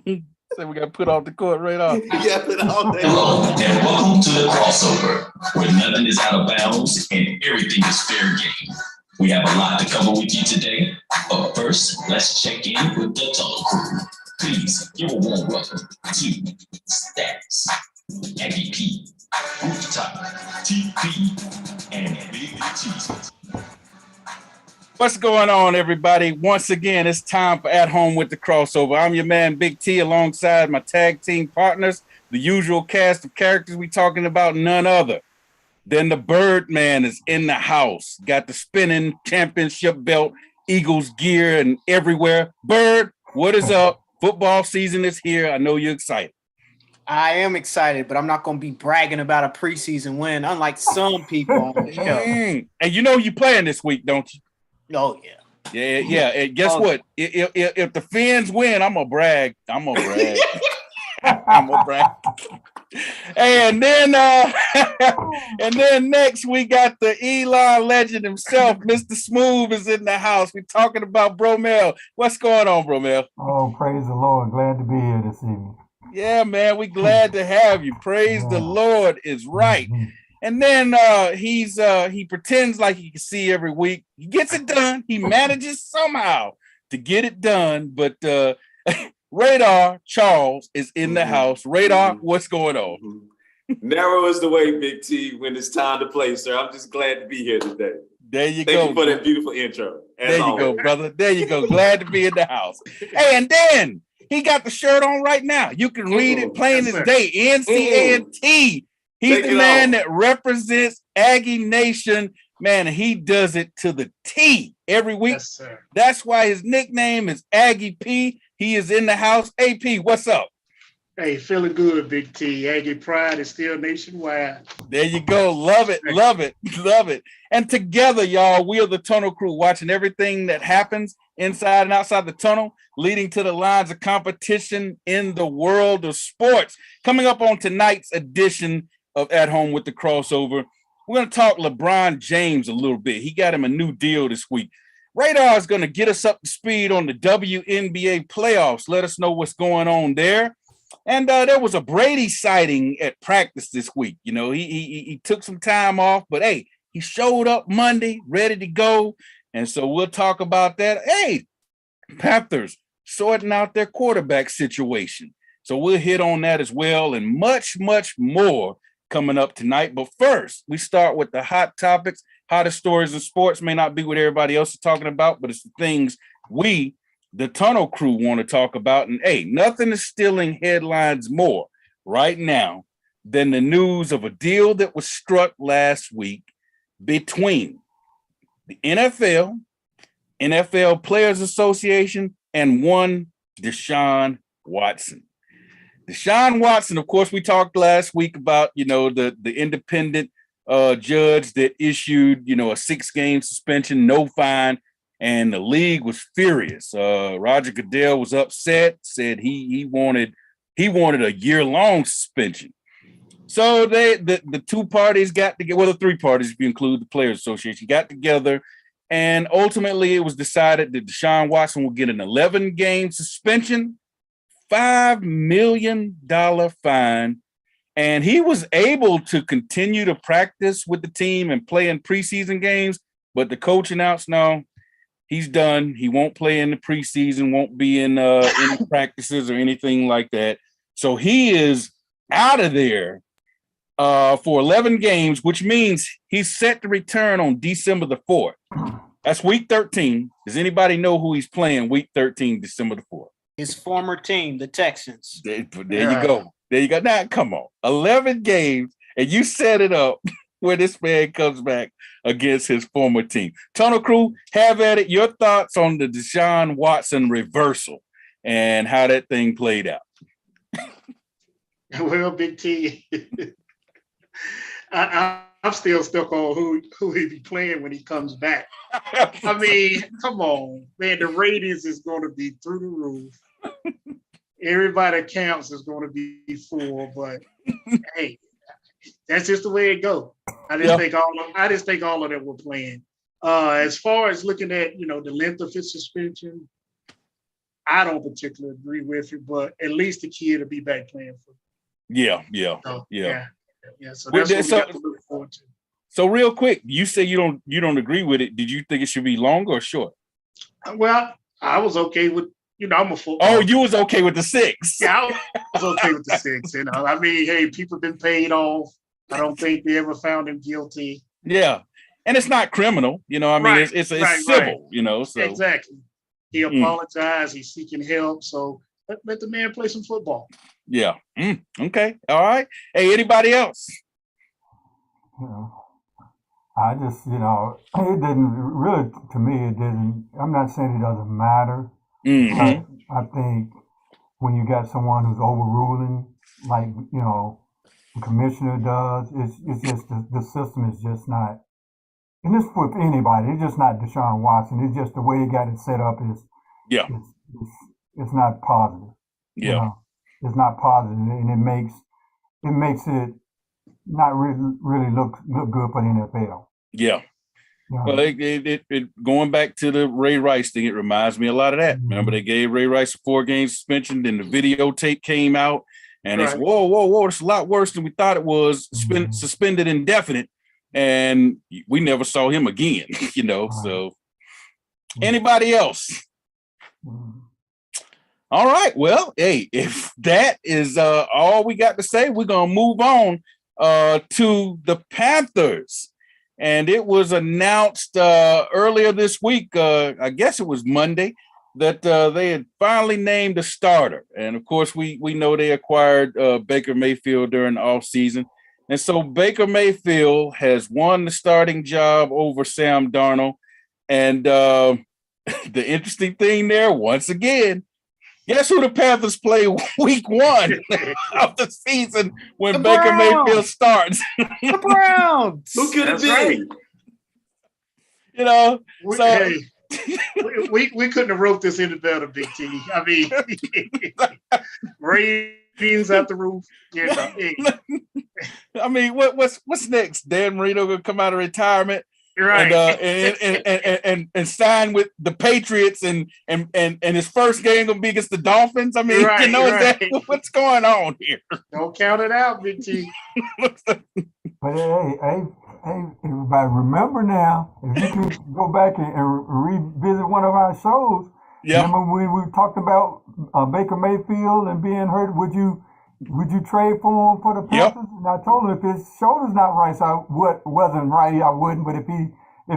So we got put off the court right off. Hello, and welcome to the crossover, where nothing is out of bounds and everything is fair game. We have a lot to cover with you today, but first, let's check in with the Tunnel Crew. Please give a warm welcome to Stacks, Aggie P, Rooftop, TP, and Big Jesus. What's going on, everybody? Once again, it's time for At Home with the Crossover. I'm your man, Big T, alongside my tag team partners, the usual cast of characters we talking about, none other than the Birdman is in the house. Got the spinning championship belt, Eagles gear, and everywhere. Bird, what is up? Football season is here. I know you're excited. I am excited, but I'm not going to be bragging about a preseason win, unlike some people on the show. And you know you're playing this week, don't you? Oh, yeah. Yeah. And guess what? If the Fins win, I'm going to brag. I'm going to brag. And then next we got the Elon legend himself, Mr. Smooth is in the house. We're talking about Bromel. What's going on, Bromel? Oh, praise the Lord. Glad to be here this evening. Yeah, man, we glad to have you. Praise the Lord is right. Mm-hmm. And then he pretends like he can see every week. He gets it done. He manages somehow to get it done. But Radar Charles is in the house. Radar, what's going on? Narrow is the way, Big T, when it's time to play, sir. I'm just glad to be here today. There you go. Thank you for that beautiful intro. There you go, brother. There you go. Glad to be in the house. Hey, and then he got the shirt on right now. You can read it plain as day. NCANT. He's the man that represents Aggie Nation. Man, he does it to the T every week. Yes, sir. That's why his nickname is Aggie P. He is in the house. AP, what's up? Hey, feeling good, Big T. Aggie pride is still nationwide. There you go. Love it. Love it. Love it. And together, y'all, we are the Tunnel Crew, watching everything that happens inside and outside the tunnel, leading to the lines of competition in the world of sports. Coming up on tonight's edition of At Home with the Crossover, we're going to talk LeBron James a little bit. He got him a new deal this week. Radar is going to get us up to speed on the Wnba Playoffs. Let us know what's going on there. And there was a Brady sighting at practice this week. You know, he took some time off, but hey, he showed up Monday, ready to go. And so we'll talk about that. Hey, Panthers sorting out their quarterback situation. So we'll hit on that as well, and much, much more coming up tonight. But first, we start with the hot topics. Hottest stories in sports may not be what everybody else is talking about, but it's the things we, the Tunnel Crew, want to talk about. And hey, nothing is stealing headlines more right now than the news of a deal that was struck last week between the NFL, NFL Players Association, and one Desean Watson. Desean Watson, of course, we talked last week about, you know, the independent judge that issued, you know, a 6-game suspension, no fine, and the league was furious. Roger Goodell was upset, said he wanted a year-long suspension. So the two parties got together, well, the three parties, if you include the Players Association, got together, and ultimately it was decided that Desean Watson will get an 11-game suspension, $5 million fine, and he was able to continue to practice with the team and play in preseason games, but the coach announced, no, he's done. He won't play in the preseason, won't be in any practices or anything like that. So he is out of there for 11 games, which means he's set to return on December the 4th. That's week 13. Does anybody know who he's playing week 13, December the 4th? His former team, the Texans. There you go. There you go. Now, come on. 11 games, and you set it up where this man comes back against his former team. Tunnel Crew, have at it. Your thoughts on the Desean Watson reversal and how that thing played out. Well, Big T, I'm still stuck on who he be playing when he comes back. I mean, come on, man. The ratings is going to be through the roof. Everybody counts is going to be full, but hey, that's just the way it goes. I just think all of them were playing. As far as looking at, you know, the length of his suspension, I don't particularly agree with it, but at least the kid will be back playing football. Yeah. So, Yeah. So that's what we got to look forward to. So real quick, you say you don't agree with it. Did you think it should be long or short? Well, I was okay with, I'm a football. Oh, you was okay with the 6. Yeah, I was okay with the 6. I mean, hey, people been paid off. I don't think they ever found him guilty. Yeah, and it's not criminal. I mean, it's civil. So exactly. He apologized. He's seeking help. So let the man play some football. Yeah. Okay. All right. Hey, anybody else? I just, it didn't really, to me, it didn't, I'm not saying it doesn't matter. Mm-hmm. But I think when you got someone who's overruling, like, the commissioner does, it's just, the system is just not, and it's with anybody, it's just not Deshaun Watson. It's just the way he got it set up is, it's not positive. Yeah. It's not positive, and it makes it not really look good for the NFL. Yeah. Well, it going back to the Ray Rice thing, it reminds me a lot of that. Mm-hmm. Remember, they gave Ray Rice a 4-game suspension, then the videotape came out, and it's whoa, it's a lot worse than we thought it was. Suspended indefinite, and we never saw him again. So anybody else? All right. Well, hey, if that is all we got to say, we're gonna move on to the Panthers. And it was announced earlier this week, I guess it was Monday, that they had finally named a starter. And of course, we know they acquired Baker Mayfield during the offseason. And so Baker Mayfield has won the starting job over Sam Darnold. And the interesting thing there, once again, guess who the Panthers play week 1 of the season when Baker Mayfield starts? The Browns. Who could it be? Right. We couldn't have wrote this any better, Big T. I mean, ratings at the roof. I mean, what's next? Dan Marino gonna come out of retirement, right? And sign with the Patriots, and his first game gonna be against the Dolphins. I mean, what's going on here? Don't count it out, Big T. But hey, everybody, remember now, if you can go back and revisit one of our shows, remember when we talked about Baker Mayfield and being hurt, would you trade for him for the Panthers? And I told him if his shoulder's not right, so wasn't right, I wouldn't. But if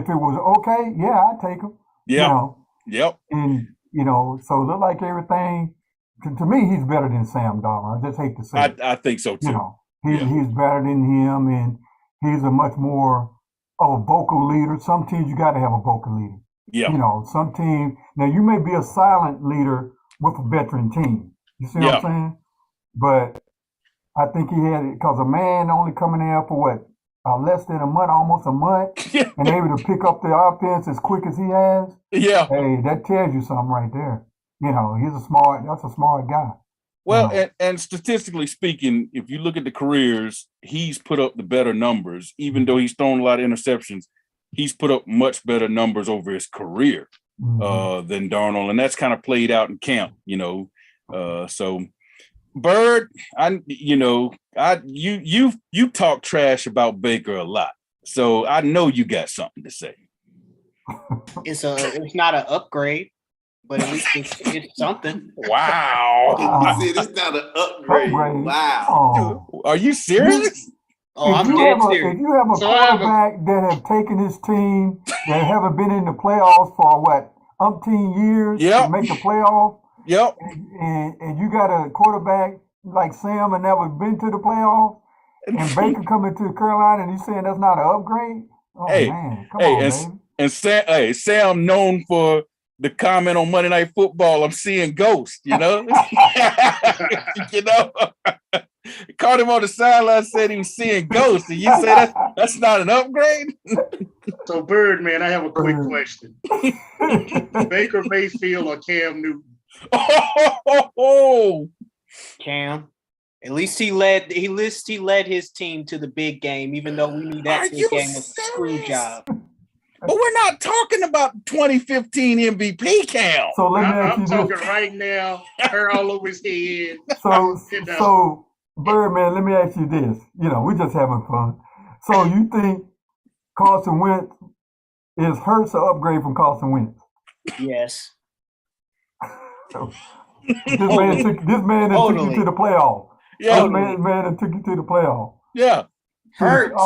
it was okay, I'd take him. Yep. And so it looked like everything. To me, he's better than Sam Darnold. I just hate to say it. I think so too. He's better than him, and he's a much more of a vocal leader. Some teams you got to have a vocal leader. Yeah. Some teams, now you may be a silent leader with a veteran team. You see what I'm saying? But I think he had it because a man only coming in for less than a month, almost a month, and able to pick up the offense as quick as he has. Yeah. Hey, that tells you something right there. That's a smart guy. Well, and statistically speaking, if you look at the careers, he's put up the better numbers, even though he's thrown a lot of interceptions. He's put up much better numbers over his career than Darnold, and that's kind of played out in camp, So, Bird, you talk trash about Baker a lot, so I know you got something to say. It's not an upgrade, but at least it's something. Wow. He said it's not an upgrade. Wow. Are you serious? I'm dead serious. If you have a quarterback that have taken his team that haven't been in the playoffs for umpteen years to make the playoffs. Yep. And you got a quarterback like Sam and never been to the playoffs, and Baker coming to Carolina and you saying that's not an upgrade? Oh man, come on, baby. Sam known for the comment on Monday Night Football, I'm seeing ghosts, Caught him on the sideline, said he was seeing ghosts, and you say that's not an upgrade? So, Bird, man, I have a quick question. Baker Mayfield or Cam Newton? Cam. At least he led his team to the big game, even though we knew that big game was a screw job. But we're not talking about 2015 MVP, Cam. So let me ask I'm you talking this. right now. Her all over his head. So Birdman, let me ask you this. We're just having fun. So you think Carson Wentz is Hurts an upgrade from Carson Wentz? Yes. This man took you to the playoff. Yeah. This man took you to the playoff. Yeah. Hurts.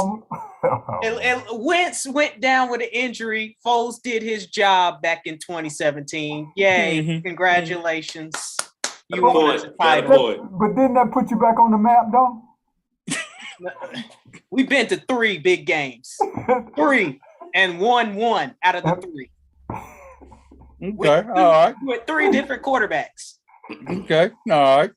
And Wentz went down with an injury. Foles did his job back in 2017. Yay. Congratulations. You won the title. But didn't that put you back on the map, though? We've been to 3 big games. 3 and won 1 out of the 3. Okay, all right. With 3 different quarterbacks. Okay, all right.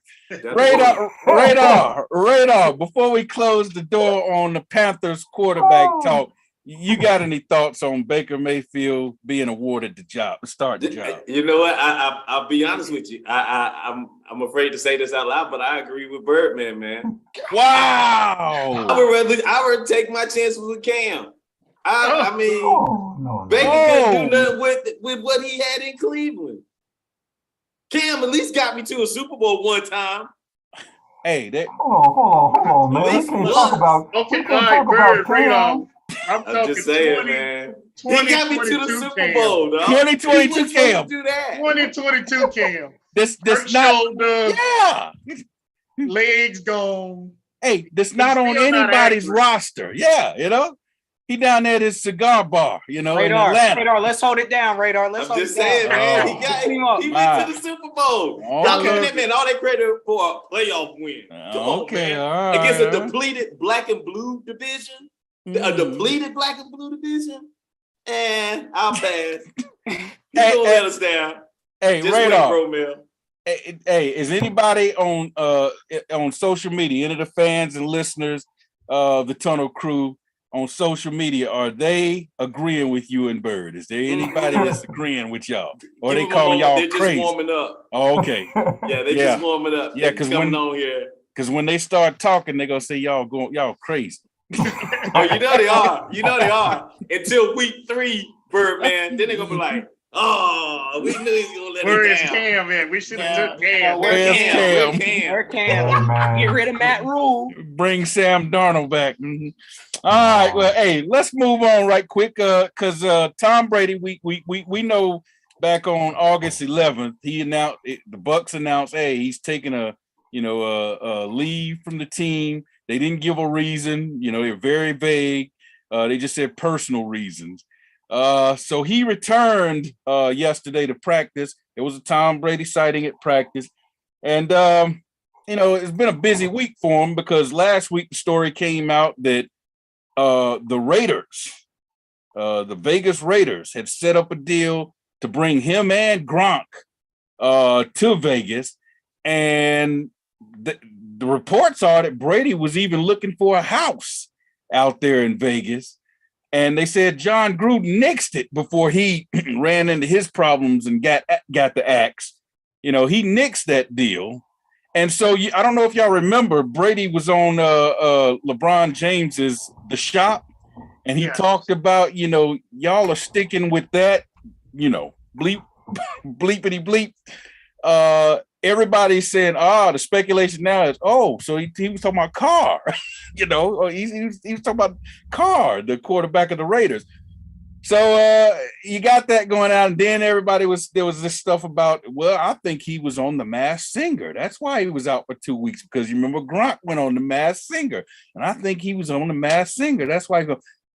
Radar. Before we close the door on the Panthers quarterback talk, you got any thoughts on Baker Mayfield being awarded the job, start the job? You know what? I'll be honest with you. I'm afraid to say this out loud, but I agree with Birdman, man. Wow. I would take my chances with Cam. I mean, Baker couldn't do nothing with what he had in Cleveland. Cam at least got me to a Super Bowl one time. Hey, hold on, man. We can't talk about. Okay, all right, Bird. I'm just saying, man. He got me to the Super Bowl, dog. 2022 Cam. Do that. 2022 Cam. This not. Shoulder, Yeah. legs gone. Hey, this not on anybody's roster. Yeah, he down there at his cigar bar, Radar, in Atlanta. Radar, let's hold it down, Radar. I'm just saying, man. He went to the Super Bowl. Y'all giving that man all that credit for a playoff win. Come on, man. All Against a right. depleted black and blue division. A depleted black and blue division. And I'll pass. You don't let us down. Hey, Just Radar. wait, bro, man. Hey, is anybody on social media, any of the fans and listeners of the Tunnel Crew on social media, are they agreeing with you and Bird? Is there anybody that's agreeing with y'all? Or are they calling y'all They're crazy? just warming up. Oh, okay. Yeah, they're just warming up. Yeah, because when they start talking, they're gonna say y'all crazy. Oh, you know they are. Until week 3, Birdman. Then they're gonna be like, oh, we knew he was gonna let Where it is down. Cam, man? We should have took Cam. Where Cam? Get rid of Matt Rule. Bring Sam Darnold back. Mm-hmm. All right. Well, hey, let's move on right quick. Because Tom Brady, we know back on August 11th, the Bucs announced, hey, he's taking a leave from the team. They didn't give a reason. They're very vague. They just said personal reasons. So he returned yesterday to practice. There was a Tom Brady sighting at practice. And, it's been a busy week for him because last week the story came out that the Raiders, the Vegas Raiders, had set up a deal to bring him and Gronk to Vegas. And the reports are that Brady was even looking for a house out there in Vegas. And they said John Gruden nixed it before he ran into his problems and got the axe. He nixed that deal. And so I don't know if y'all remember, Brady was on LeBron James's The Shop, and he talked about, y'all are sticking with that, bleep, bleepity bleep. Everybody's saying, the speculation now is, so he was talking about Carr, he was talking about Carr, the quarterback of the Raiders. So you got that going on, and then there was this stuff about, I think he was on The Masked Singer. That's why he was out for 2 weeks, because you remember Gronk went on The Masked Singer, and I think he was on The Masked Singer. That's why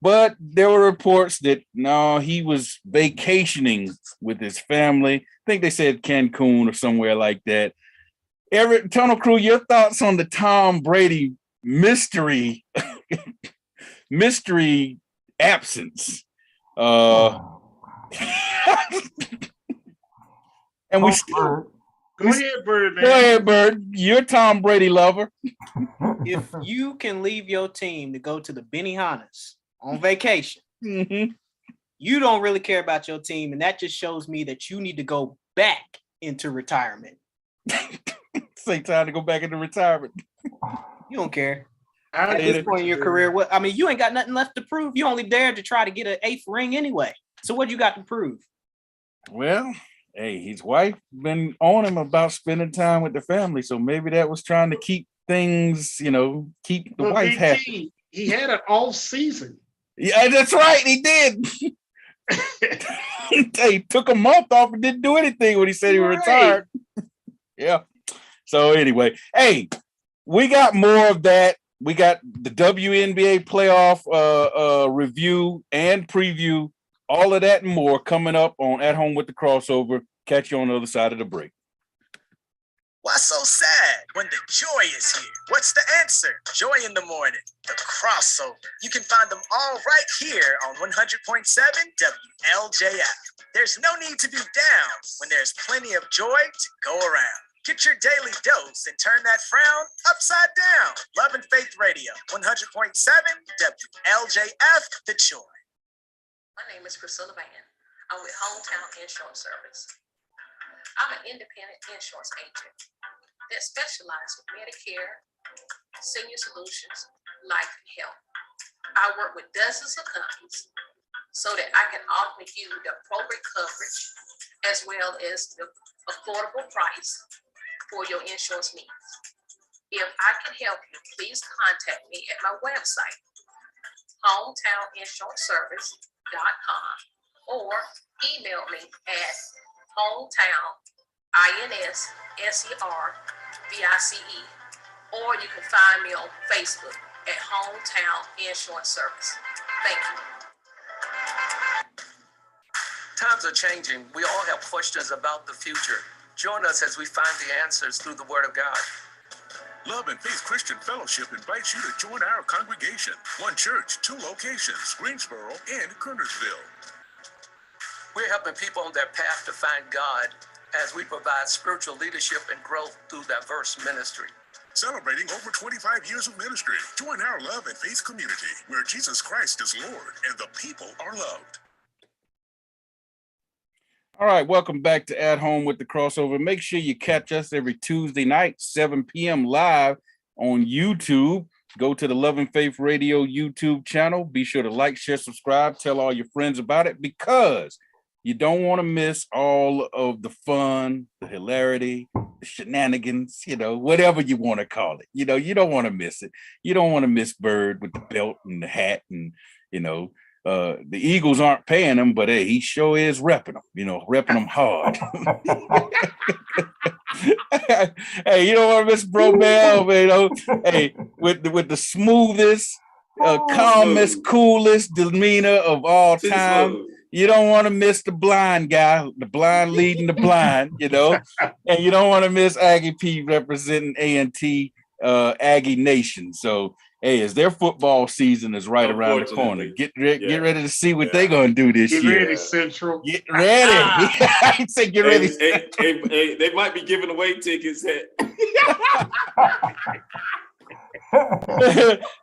but there were reports that no, he was vacationing with his family. I think they said Cancun or somewhere like that. Tunnel Crew, your thoughts on the Tom Brady mystery absence? And we still Go ahead, Bird, man. Go ahead, Bird. You're a Tom Brady lover. If you can leave your team to go to the Benihana's on vacation, you don't really care about your team, and that just shows me that you need to go back into retirement. Say time to go back into retirement. You don't care. At this point in your career, you ain't got nothing left to prove. You only dared to try to get an 8th ring anyway. So what you got to prove? Well, hey, his wife been on him about spending time with the family, so maybe that was trying to keep things, keep the wife happy. He had an off season. Yeah, that's right. He did. He took a month off and didn't do anything when he said he retired. Yeah. So anyway, hey, we got more of that. We got the WNBA playoff review and preview, all of that and more coming up on At Home with the Crossover. Catch you on the other side of the break. Why so sad when the joy is here? What's the answer? Joy in the morning, the crossover. You can find them all right here on 100.7 WLJF. There's no need to be down when there's plenty of joy to go around. Get your daily dose and turn that frown upside down. Love and Faith Radio, 100.7 WLJF, The Joy. My name is Priscilla Van. I'm with Hometown Insurance Service. I'm an independent insurance agent that specializes with Medicare, senior solutions, life, and health. I work with dozens of companies so that I can offer you the appropriate coverage as well as the affordable price for your insurance needs. If I can help you, please contact me at my website, hometowninsuranceservice.com, or email me at hometowninservice, or you can find me on Facebook at Hometown Insurance Service. Thank you. Times are changing. We all have questions about the future. Join us as we find the answers through the Word of God. Love and Faith Christian Fellowship invites you to join our congregation. One church, 2 locations, Greensboro and Kernersville. We're helping people on their path to find God as we provide spiritual leadership and growth through diverse ministry. Celebrating over 25 years of ministry. Join our Love and Faith community where Jesus Christ is Lord and the people are loved. All right, welcome back to At Home with the Crossover. Make sure you catch us every Tuesday night, 7 p.m. live on YouTube. Go to the Love and Faith Radio YouTube channel. Be sure to like, share, subscribe, tell all your friends about it, because you don't want to miss all of the fun, the hilarity, the shenanigans, whatever you want to call it. You don't want to miss it. You don't want to miss Bird with the belt and the hat and, the Eagles aren't paying him, but hey, he sure is repping them, repping them hard. Hey, you don't want to miss Bro Bell, hey, with the smoothest, calmest, coolest demeanor of all time. You don't want to miss the blind guy, the blind leading the blind, and you don't want to miss Aggie P representing A&T Aggie Nation. So, hey, as their football season is right around the corner, get ready to see what they're going to do this year. Get ready, Central. Get ready. I say get ready. Hey, they might be giving away tickets.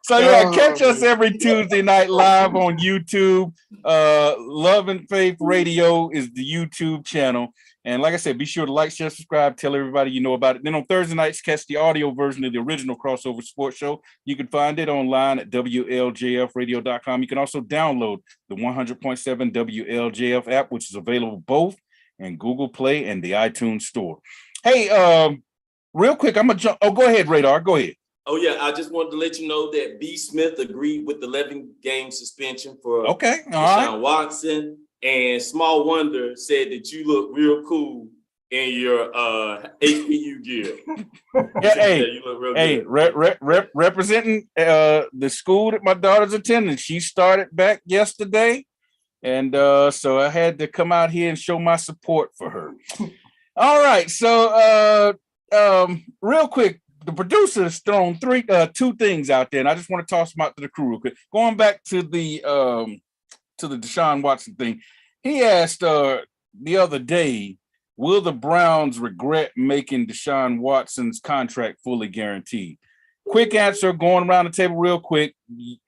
So catch us every Tuesday night live on YouTube. Love and Faith Radio is the YouTube channel. And like I said, be sure to like, share, subscribe, tell everybody you know about it. Then on Thursday nights, catch the audio version of the original Crossover Sports Show. You can find it online at WLJFradio.com. You can also download the 100.7 WLJF app, which is available both in Google Play and the iTunes Store. Hey, real quick, I'm going to jump. Oh, go ahead, Radar. Go ahead. Oh, yeah, I just wanted to let you know that B. Smith agreed with the 11-game suspension for Deshaun Watson. And Small Wonder said that you look real cool in your HBU gear. You look real good. Representing the school that my daughter's attending. She started back yesterday. And so I had to come out here and show my support for her. All right. So real quick, the producer has thrown two things out there, and I just want to toss them out to the crew real quick. Going back to the Deshaun Watson thing, he asked the other day, will the Browns regret making Deshaun Watson's contract fully guaranteed? Quick answer, going around the table real quick.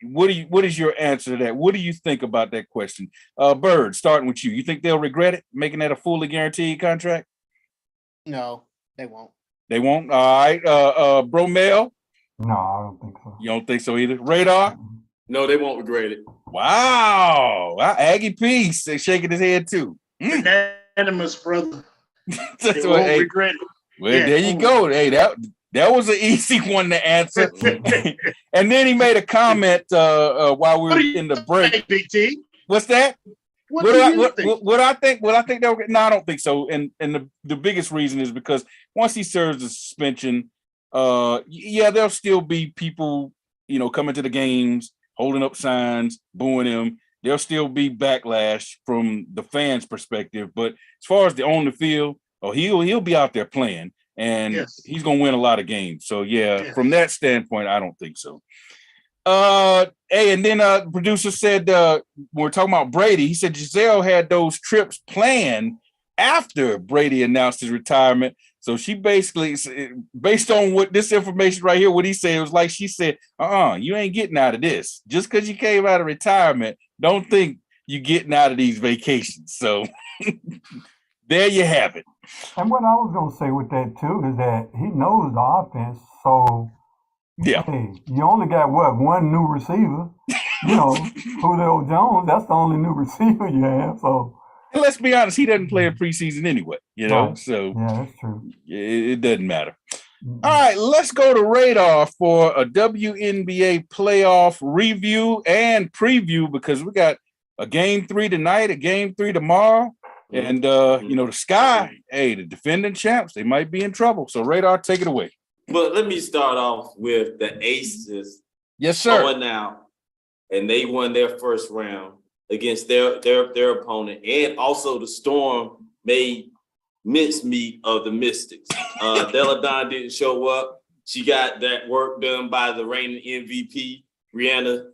What is your answer to that? What do you think about that question? Bird, starting with you. You think they'll regret it, making that a fully guaranteed contract? No, they won't. They won't? All right. Bro Mel? No, I don't think so. You don't think so either? Radar? No, they won't regret it. Wow. Aggie Peace, they shaking his head too. Unanimous, brother. That's what. Hey, regret it. Well, yeah, there you go. Hey, that was an easy one to answer. And then he made a comment while we were in the break. Big T? What's that? What do you think? What I think they'll get. No, I don't think so. And the biggest reason is because once he serves the suspension, there'll still be people, coming to the games, holding up signs, booing him. There'll still be backlash from the fans' perspective. But as far as on the field, he'll be out there playing, and he's gonna win a lot of games. So from that standpoint, I don't think so. Hey, and then producer said when we're talking about Brady, he said Giselle had those trips planned after Brady announced his retirement. So she basically, based on what this information right here, what he said, it was like she said, you ain't getting out of this. Just because you came out of retirement, don't think you're getting out of these vacations. So there you have it. And what I was going to say with that, too, is that he knows the offense. So, hey, you only got, one new receiver? Julio Jones, that's the only new receiver you have. So, and let's be honest, he doesn't play in preseason anyway, so that's true. It doesn't matter. Mm-hmm. All right, let's go to Radar for a WNBA playoff review and preview, because we got a game 3 tonight, a game 3 tomorrow. And the Sky, hey, the defending champs, they might be in trouble. So Radar, take it away. But let me start off with the Aces. Yes, sir. Going out, and they won their first round against their opponent, and also the Storm made mincemeat of the Mystics. Della Don didn't show up. She got that work done by the reigning MVP, Brianna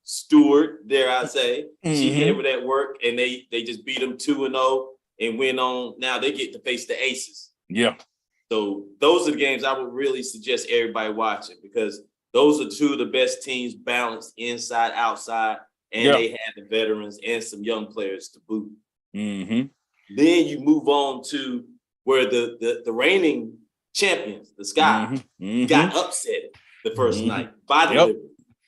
Stewart, dare I say. Mm-hmm. She gave her that work, and they just beat them 2-0 and went on. Now they get to face the Aces. Yeah. So those are the games I would really suggest everybody watching, because those are two of the best teams, balanced inside, outside, and they had the veterans and some young players to boot. Mm-hmm. Then you move on to where the reigning champions, the Sky, got upset the first night by the Liberty.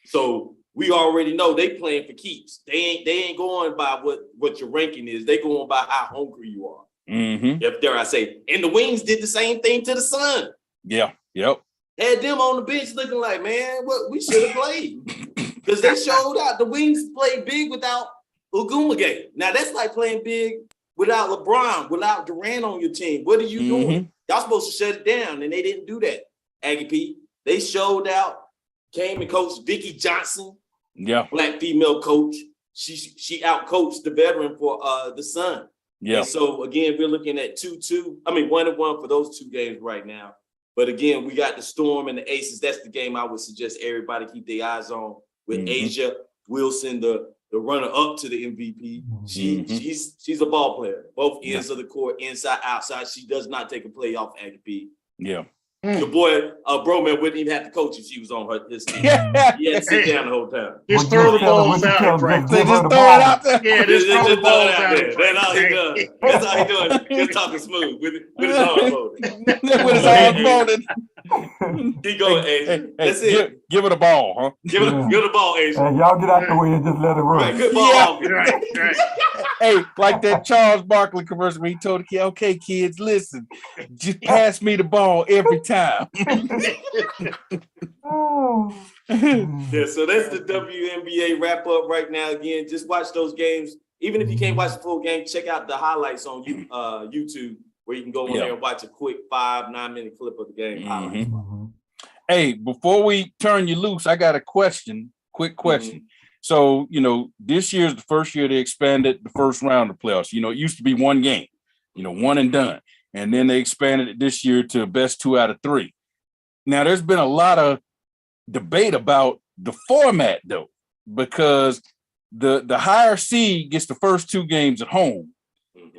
So we already know they playing for keeps. They ain't going by what your ranking is. They going by how hungry you are. If dare I say. And the Wings did the same thing to the Sun. Yeah. Yep. Had them on the bench looking like, man, what we should have played. Because they showed out. The Wings played big without Wnba. Now that's like playing big without LeBron, without Durant on your team. What are you doing? Y'all supposed to shut it down, and they didn't do that. Aggie P. They showed out. Came and coached Vicki Johnson. Yeah. Black female coach. She outcoached the veteran for the Sun. Yeah. And so again, we're looking at 2-2. I mean 1-1 for those two games right now. But again, we got the Storm and the Aces. That's the game I would suggest everybody keep their eyes on. With Asia Wilson, the runner-up to the MVP. She's a ball player. Both ends of the court, inside, outside. She does not take a play off Aggie P. Yeah. The boy, Broman wouldn't even have to coach if she was on his team. He had to sit down the whole time. Just throw the balls out. Just throw it out there. Yeah, just throw the balls out there. That's all he does. That's all he doing. Just talking smooth with his arms folded. With his arms folded. Keep going, Asia. That's it. Give it a ball, huh? Give the ball, Asia. Hey, y'all get out the way and just let it run. Right, good ball. Right. Hey, like that Charles Barkley commercial where he told the kid, okay, kids, listen, just pass me the ball every time. Yeah, so that's the WNBA wrap up right now. Again, just watch those games. Even if you can't watch the full game, check out the highlights on YouTube, where you can go on there and watch a quick 5-9 minute clip of the game. Hey, before we turn you loose, I got a quick question. So, this year's the first year they expanded the first round of playoffs. It used to be one game, one and done. And then they expanded it this year to best 2 out of 3. Now, there's been a lot of debate about the format, though, because the higher seed gets the first 2 games at home.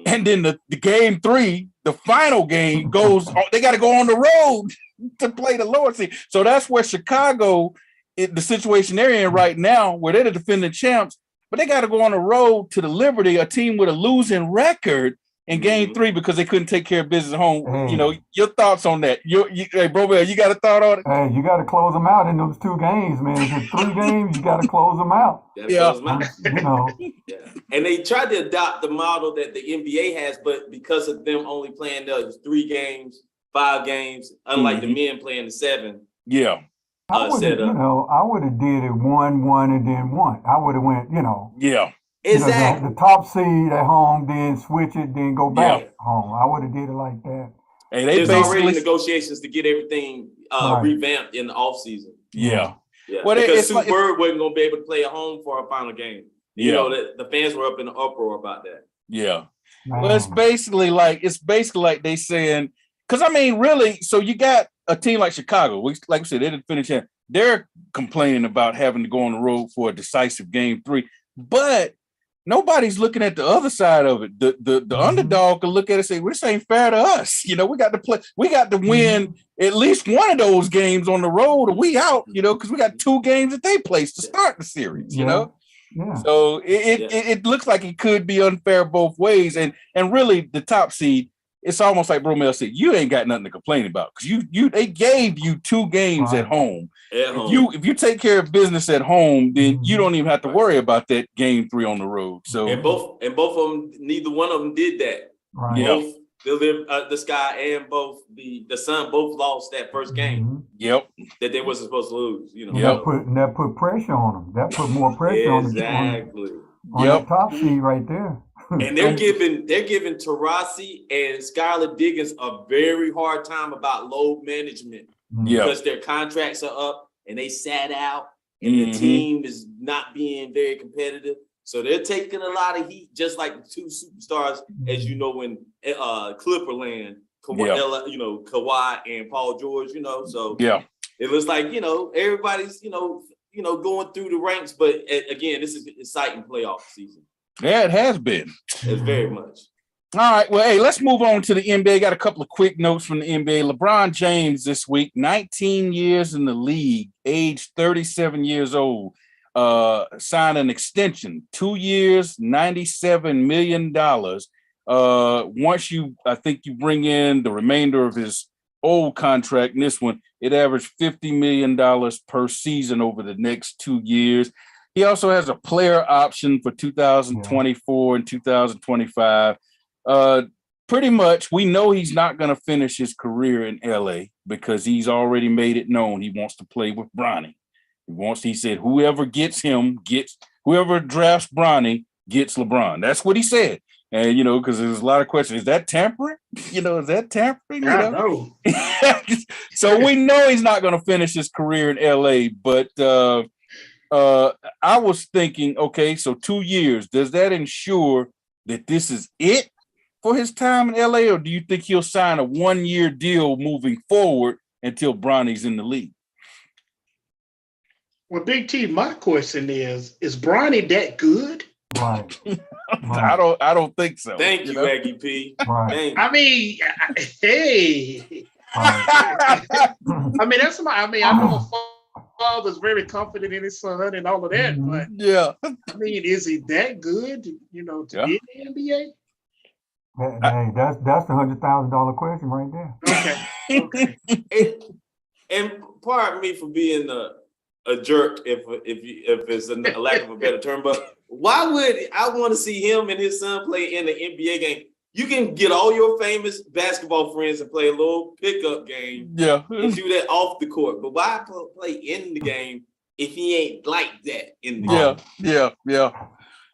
And then the game 3, the final game goes, they got to go on the road to play the lower seed. So that's where Chicago, the situation they're in right now, where they're the defending champs, but they got to go on the road to the Liberty, a team with a losing record. in game 3 because they couldn't take care of business at home. You know, your thoughts on that? Hey, bro, you got a thought on it? Hey, you got to close them out in those 2 games, man. If it's 3 games, you got to close them out. Yeah. You know. Yeah. And they tried to adopt the model that the NBA has, but because of them only playing those 3 games, 5 games, unlike the men playing the 7. Yeah. I would have, I would have did it 1-1 and then 1. I would have went, Yeah. Exactly. The top seed at home, then switch it, then go back home. I would have did it like that. Hey, there's already negotiations to get everything revamped in the offseason. Yeah. Well, because Sue Bird wasn't going to be able to play at home for a final game. You know, the fans were up in the uproar about that. Yeah. Well, it's basically like they saying, because I mean, really, so you got a team like Chicago, like I said, they didn't finish it. They're complaining about having to go on the road for a decisive game 3, but nobody's looking at the other side of it. The underdog can look at it and say, this ain't fair to us. You know, we got to win at least one of those games on the road or we out, because we got 2 games that they placed to start the series, you know? Yeah. So it looks like it could be unfair both ways. And really the top seed, it's almost like Bro Mel said, you ain't got nothing to complain about because they gave you 2 games at home. If you take care of business at home, then you don't even have to worry about that game 3 on the road. So and both of them, neither one of them did that. Right. Both the Sky and both the Sun both lost that first game. Yep. That they wasn't supposed to lose. That put pressure on them. That put more pressure on the top seed right there. And they're giving Taurasi and Skylar Diggins a very hard time about load management because their contracts are up and they sat out and the team is not being very competitive. So they're taking a lot of heat, just like the 2 superstars, as you know, in Clipperland, Kawhi and Paul George. So it looks like everybody's going through the ranks. But again, this is an exciting playoff season. Yeah, it has been. It's very much. All right. Well, hey, let's move on to the NBA. Got a couple of quick notes from the NBA. LeBron James this week, 19 years in the league, age 37 years old, signed an extension, 2 years, $97 million. Once I think you bring in the remainder of his old contract, in this one, it averaged $50 million per season over the next 2 years. He also has a player option for 2024 and 2025. Pretty much, we know he's not going to finish his career in LA because he's already made it known he wants to play with Bronny. He said, whoever drafts Bronny gets LeBron. That's what he said. And, because there's a lot of questions. Is that tampering? Is that tampering? No. So we know he's not going to finish his career in LA, but I was thinking, okay, so 2 years, does that ensure that this is it for his time in LA, or do you think he'll sign a 1-year deal moving forward until Bronny's in the league? Well, Big T, my question is Bronny that good? Right. I don't think so. Thank you, Aggie P. Right. I mean, hey. I mean, I know a father's very confident in his son and all of that, but I mean, is he that good, to be in the NBA? Hey, that's the $100,000 question right there. Okay. And pardon me for being a jerk, if it's a lack of a better term, but why would I want to see him and his son play in the NBA game? You can get all your famous basketball friends and play a little pickup game. Yeah. And do that off the court. But why play in the game if he ain't like that in the game? Yeah.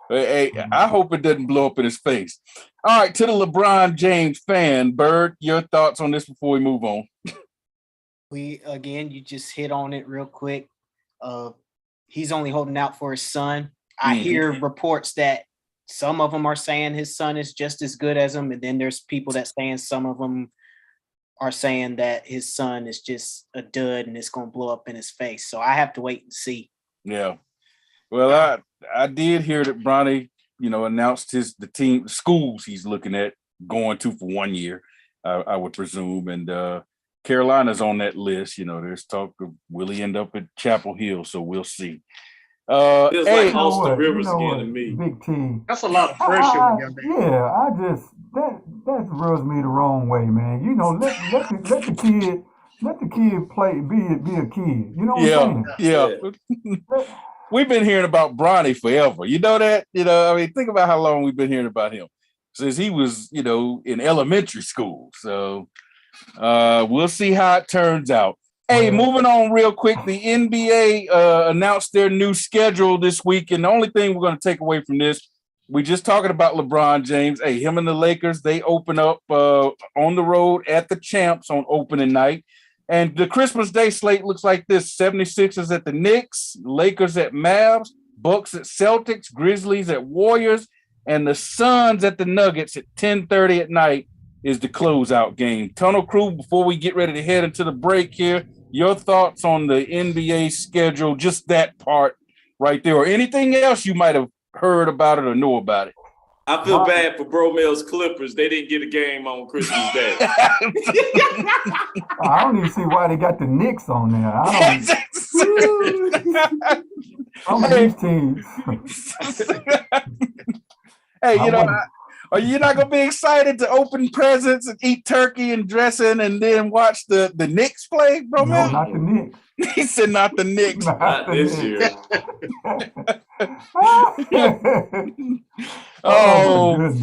Hey, I hope it doesn't blow up in his face. All right, to the LeBron James fan, Bird, your thoughts on this before we move on? You just hit on it real quick. He's only holding out for his son. I hear reports that some of them are saying his son is just as good as him, and then there's people that saying some of them are saying that his son is just a dud and it's going to blow up in his face. So I have to wait and see. Yeah. Well, I did hear that Bronny, announced the schools he's looking at going to for 1 year, I would presume. And Carolina's on that list. There's talk of will he end up at Chapel Hill? So we'll see. Feels like Austin Rivers again to me. Big T. That's a lot of pressure. Yeah, I just that rubs me the wrong way, man. You know, let the kid play, be a kid. You know what I'm saying? Yeah. We've been hearing about Bronny forever. You know that? You know, I mean, think about how long we've been hearing about him since he was, you know, in elementary school. So we'll see how it turns out. Hey, moving on real quick. The NBA announced their new schedule this week, and the only thing we're going to take away from this, we just talking about LeBron James. Hey, him and the Lakers, they open up on the road at the Champs on opening night. And the Christmas Day slate looks like this: 76ers at the Knicks, Lakers at Mavs, Bucks at Celtics, Grizzlies at Warriors, and the Suns at the Nuggets at 10:30 at night is the closeout game. Tunnel Crew, before we get ready to head into the break here, your thoughts on the NBA schedule, just that part right there, or anything else you might have heard about it or know about it? I feel bad for Bromel's Clippers. They didn't get a game on Christmas Day. I don't even see why they got the Knicks on there. I'm these teams. Hey, you know, are you not gonna be excited to open presents and eat turkey and dressing and then watch the Knicks play, bro? No, not the Knicks. He said not the Knicks. Not this year. Oh,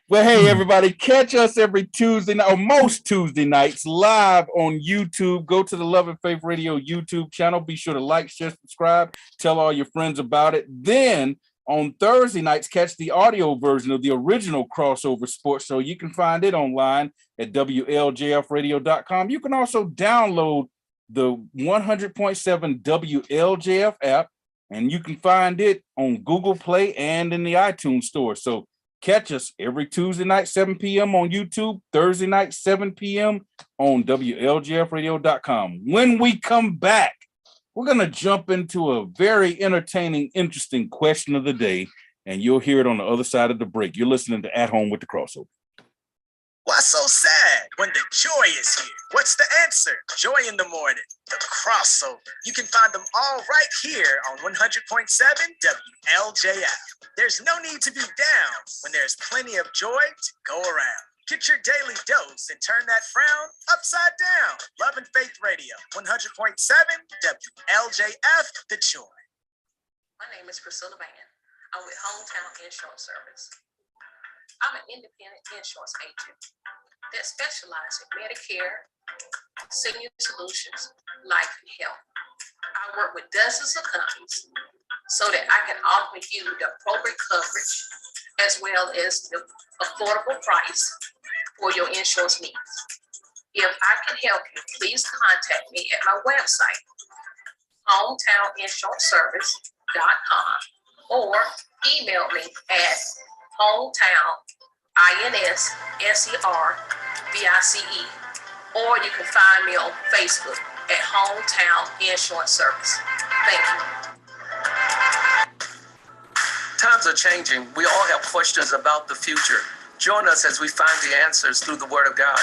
well, hey, everybody, catch us every Tuesday night, or most Tuesday nights, live on YouTube. Go to the Love and Faith Radio YouTube channel. Be sure to like, share, subscribe, tell all your friends about it. Then on Thursday nights, catch the audio version of the original Crossover Sports Show. You can find it online at WLJFradio.com. You can also download the 100.7 WLJF app, and you can find it on Google Play and in the iTunes store. So catch us every Tuesday night, 7 p.m. on YouTube, Thursday night, 7 p.m. on WLJFradio.com. When we come back, we're going to jump into a very entertaining, interesting question of the day, and you'll hear it on the other side of the break. You're listening to At Home with the Crossover. Why so sad when the joy is here? What's the answer? Joy in the morning, the crossover. You can find them all right here on 100.7 WLJF. There's no need to be down when there's plenty of joy to go around. Get your daily dose and turn that frown upside down. Love and Faith Radio, 100.7 WLJF, the joy. My name is Priscilla Van. I'm with Hometown Insurance Service. I'm an independent insurance agent that specializes in Medicare, senior solutions, life, and health. I work with dozens of companies so that I can offer you the appropriate coverage as well as the affordable price for your insurance needs. If I can help you, please contact me at my website, hometowninsuranceservice.com, or email me at hometown.inservice, or you can find me on Facebook at Hometown Insurance Service. Thank you. Times are changing. We all have questions about the future. Join us as we find the answers through the Word of God.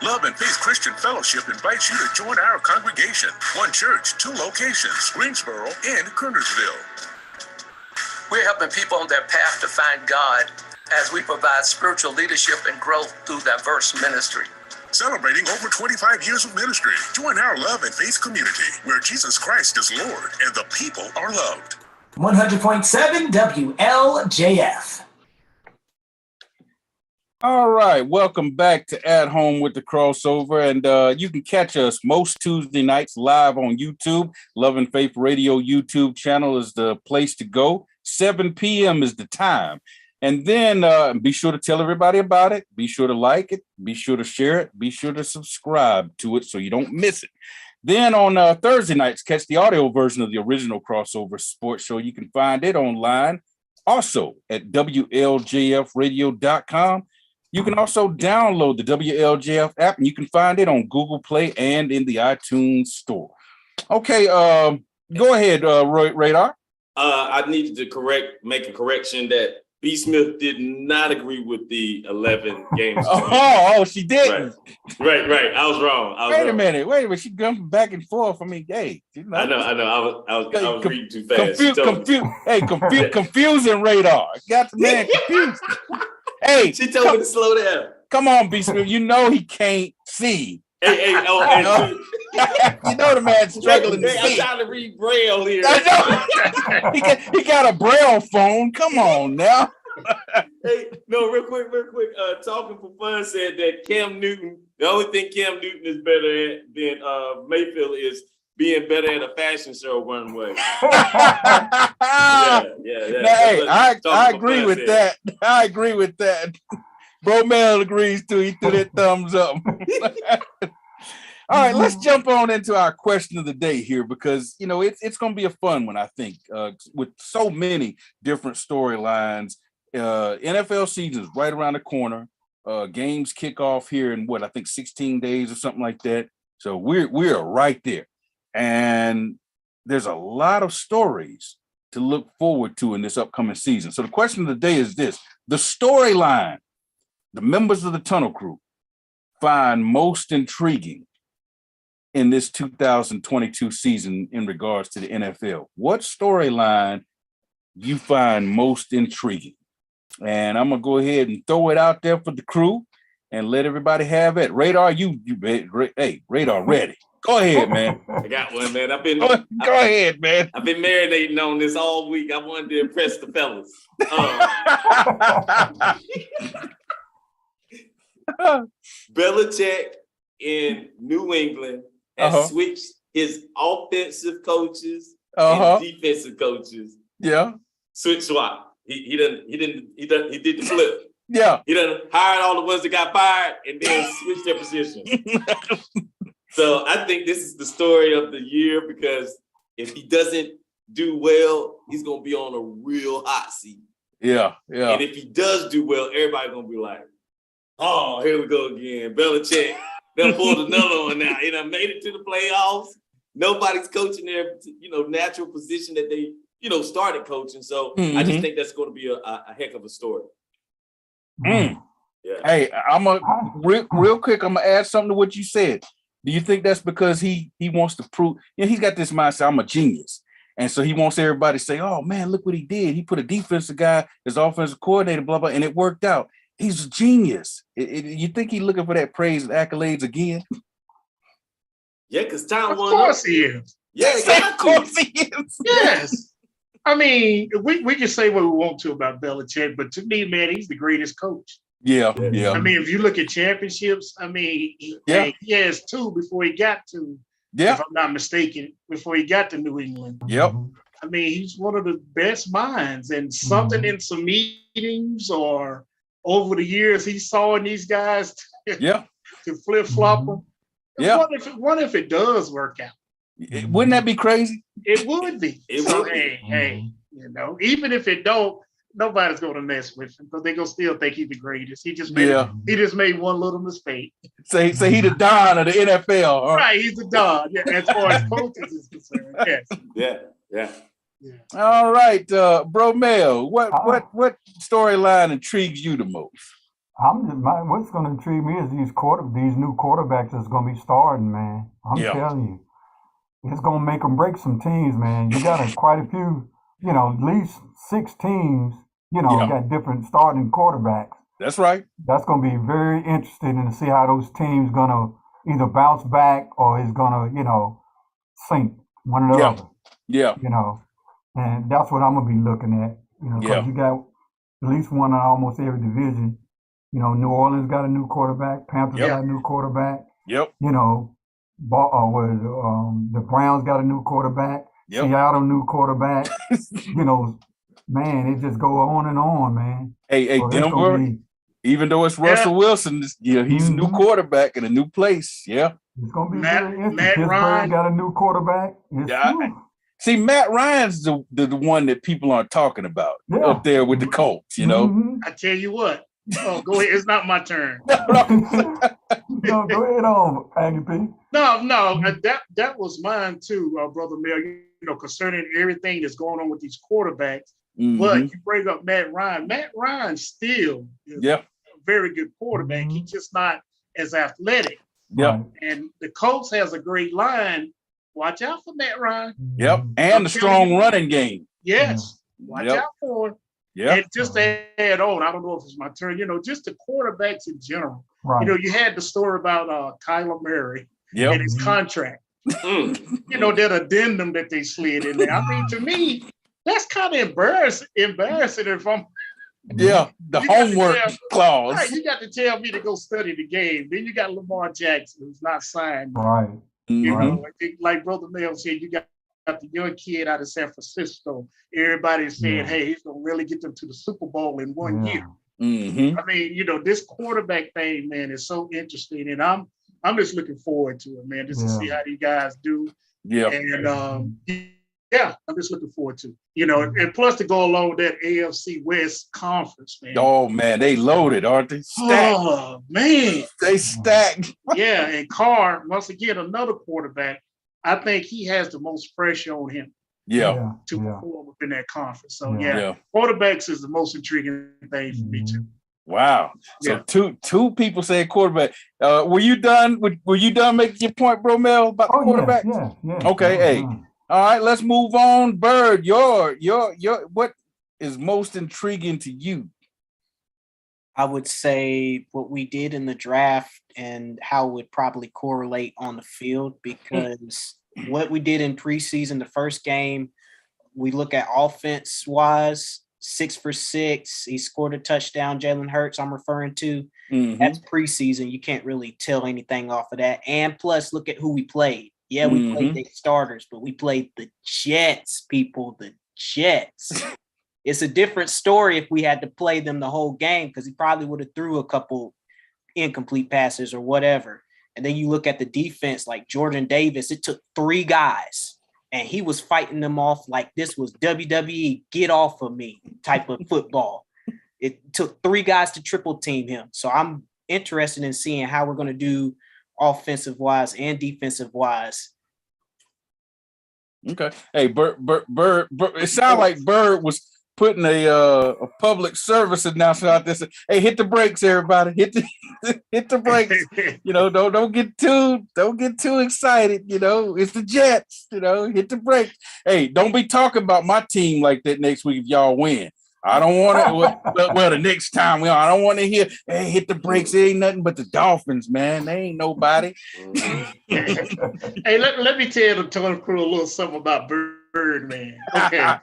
Love and Faith Christian Fellowship invites you to join our congregation. One church, 2 locations, Greensboro and Kernersville. We're helping people on their path to find God as we provide spiritual leadership and growth through diverse ministry. Celebrating over 25 years of ministry. Join our Love and Faith community where Jesus Christ is Lord and the people are loved. 100.7 WLJF. All right, welcome back to At Home with the Crossover, and you can catch us most Tuesday nights live on YouTube. Love and Faith Radio YouTube channel is the place to go. 7 p.m. is the time. And then be sure to tell everybody about it. Be sure to like it. Be sure to share it. Be sure to subscribe to it so you don't miss it. Then on Thursday nights, catch the audio version of the original Crossover Sports Show. You can find it online also at WLJFradio.com. You can also download the WLJF app, and you can find it on Google Play and in the iTunes store. Okay, go ahead, Radar. I needed to make a correction that B. Smith did not agree with the 11 games. She didn't. Right. I was wrong. Wait a minute. She jumping back and forth. I mean, hey. I know. I was reading too fast. Confusing Radar. Got the man confused. Hey, she told me to slow down. Come on, B. Smith. You know he can't see. Hey, you know the man's struggling to see. I'm trying to read Braille here. he got a Braille phone. Come on now. Hey, no, real quick. Talking for Fun said that Cam Newton, the only thing Cam Newton is better at than Mayfield is being better at a fashion show runway. yeah. Now, hey, I agree with that. I agree with that. Bro Mel agrees too. He threw that thumbs up. All right, let's jump on into our question of the day here because it's going to be a fun one, I think, with so many different storylines. NFL season is right around the corner. Games kick off here in 16 days or something like that. So we're right there, and there's a lot of stories to look forward to in this upcoming season. So the question of the day is this: the storyline the members of the Tunnel Crew find most intriguing in this 2022 season in regards to the NFL. What storyline you find most intriguing? And I'm gonna go ahead and throw it out there for the crew and let everybody have it. Radar, hey, Radar ready. Go ahead, man. I got one, man. Go ahead, man. I've been marinating on this all week. I wanted to impress the fellas. Belichick in New England has switched his offensive coaches and defensive coaches. Yeah. Swap. He did the flip. Yeah. He done hired all the ones that got fired and then switched their position. So I think this is the story of the year because if he doesn't do well, he's gonna be on a real hot seat. Yeah. And if he does do well, everybody's gonna be like, oh, here we go again. Belichick done pulled another one now. He done made it to the playoffs. Nobody's coaching their, natural position that they, started coaching. So I just think that's going to be a heck of a story. Yeah. Hey, real quick, I'm gonna add something to what you said. Do you think that's because he wants to prove, he's got this mindset, I'm a genius. And so he wants everybody to say, oh man, look what he did. He put a defensive guy as offensive coordinator, blah, blah, and it worked out. He's a genius. You think he's looking for that praise and accolades again? Yeah, because Tom Of course he is. Yeah, of course he is. Yes. I mean, we can say what we want to about Belichick, but to me, man, he's the greatest coach. Yeah. I mean, if you look at championships, I mean, he has two before he got to, if I'm not mistaken, before he got to New England. Yep. I mean, he's one of the best minds, and something in some meetings or over the years he saw in these guys to flip-flop them. Yeah. What if it does work out? Wouldn't that be crazy? It would be. Hey, even if it don't, nobody's gonna mess with him because they're gonna still think he's the greatest. He just made one little mistake. Say he the Don of the NFL. Right, he's the Don. Yeah, as far as coaches is concerned. Yes. Yeah. All right, Bro Mel, what storyline intrigues you the most? What's going to intrigue me is these new quarterbacks that's going to be starting, man. I'm telling you, it's going to make them break some teams, man. You got quite a few, at least 6 teams, got different starting quarterbacks. That's right. That's going to be very interesting to see how those teams going to either bounce back or is going to, sink one or the other. Yeah. And that's what I'm going to be looking at, because you got at least one in almost every division. New Orleans got a new quarterback. Panthers got a new quarterback. Yep. The Browns got a new quarterback. Yep. Seattle new quarterback. Man, it just go on and on, man. Hey, so Denver, even though it's Russell Wilson, he's a new quarterback in a new place. Yeah. It's going to be very interesting. Pittsburgh got a new quarterback. See, Matt Ryan's the one that people aren't talking about up there with the Colts, I tell you what. Oh, go ahead. It's not my turn. No, go ahead on, Aggie. No, that was mine too, Brother Mel, concerning everything that's going on with these quarterbacks. But you bring up Matt Ryan. Matt Ryan still is a very good quarterback. He's just not as athletic. Yeah. And the Colts has a great line. Watch out for Matt Ryan. Yep. And the strong running game. Yes. Watch out for him. Yeah. And just to add on, I don't know if it's my turn, just the quarterbacks in general. Right. You had the story about Kyler Murray and his contract. That addendum that they slid in there. I mean, to me, that's kind of embarrassing if I'm. Yeah, the homework clause. Right, you got to tell me to go study the game. Then you got Lamar Jackson, who's not signed. Right. Like Brother Mel said, you got the young kid out of San Francisco. Everybody's saying, hey, he's going to really get them to the Super Bowl in 1 year. Mm-hmm. I mean, this quarterback thing, man, is so interesting. And I'm just looking forward to it, man, just to see how these guys do. Yeah. And I'm just looking forward to and plus to go along with that AFC West conference, man. Oh man, they loaded, aren't they? Stacked. Oh man, they stacked. Yeah, and Carr, once again, another quarterback. I think he has the most pressure on him. Yeah. To perform within that conference. So quarterbacks is the most intriguing thing for me too. Wow. So two people say quarterback. Were you done? Were you done making your point, Bro Mel, about the quarterback? Yeah. Okay. Hey. All right. Let's move on. Bird, your what is most intriguing to you? I would say what we did in the draft and how it would probably correlate on the field, because what we did in preseason, the first game, we look at offense-wise, 6 for 6. He scored a touchdown, Jalen Hurts, I'm referring to. That's preseason. You can't really tell anything off of that. And plus, look at who we played. Yeah, we played the starters, but we played the Jets, people, the Jets. It's a different story if we had to play them the whole game, because he probably would have threw a couple incomplete passes or whatever. And then you look at the defense, like Jordan Davis, it took 3 guys, and he was fighting them off like this was WWE, get off of me type of football. It took 3 guys to triple team him. So I'm interested in seeing how we're going to do offensive wise and defensive wise. Okay. Hey, Bird, it sounded like Bird was putting a public service announcement out there. Hey, hit the brakes, everybody. Hit the brakes. Don't get too excited. It's the Jets. Hit the brakes. Hey, don't be talking about my team like that next week if y'all win. I don't want to. Well, the next time I don't want to hear. Hey, hit the brakes. It ain't nothing but the Dolphins, man. They ain't nobody. Hey, let me tell the Tony Crew a little something about Bird, man. Okay.